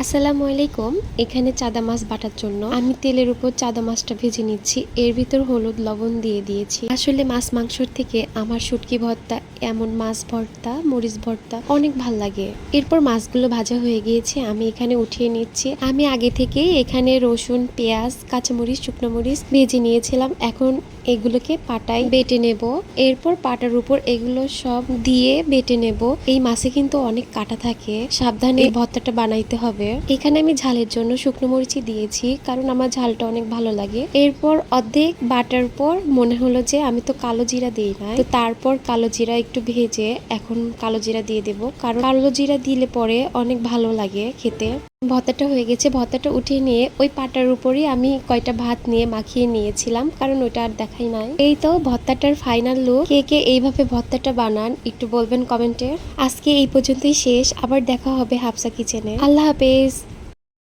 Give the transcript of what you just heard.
আসসালামু আলাইকুম। এখানে চাদা মাছ বাটার জন্য আমি তেলের উপর চাদা মাছটা ভেজে নিচ্ছি। এর ভিতর হলুদ লবণ দিয়ে দিয়েছি। আসলে মাছ মাংসর থেকে আমার শুটকি ভর্তা, এমন মাছ ভর্তা, মরিচ ভর্তা অনেক ভাল লাগে। এরপর মাছগুলো ভাজা হয়ে গিয়েছে, আমি এখানে উঠিয়ে নিচ্ছি। আমি আগে থেকে এখানে রসুন, পেঁয়াজ, কাঁচামরিচ, শুকনো মরিচ ভেজে নিয়েছিলাম। এখন এগুলোকে পাটায় বেটে নেব। এরপর পাটার উপর এগুলো সব দিয়ে বেটে নেব। এই মাছে কিন্তু অনেক কাটা থাকে, সাবধানে এই ভর্তাটা বানাইতে হবে। এখানে আমি ঝালের জন্য শুকনো মরিচই দিয়েছি, কারণ আমার ঝালটা অনেক ভালো লাগে। এরপর অর্ধেক বাটার পর মনে হলো যে আমি তো কালো জিরা দিই না, তো তারপর কালো জিরা একটু ভেজে এখন কালো জিরা দিয়ে দেব, কারণ কালো জিরা দিলে পরে অনেক ভালো লাগে খেতে। ভর্তাটা হয়ে গেছে, ভর্তাটা উঠিয়ে নিয়ে ওই পাটার উপরই আমি কয়টা ভাত নিয়ে মাখিয়ে নিয়েছিলাম, কারণ ওইটা আর দেখাই নাই। এই তো ভর্তাটার ফাইনাল লুক। কে কে এইভাবে ভর্তাটা বানান একটু বলবেন কমেন্টে। আজকে এই পর্যন্তই শেষ, আবার দেখা হবে হাফসা কিচেনে। আল্লাহ হাফেজ।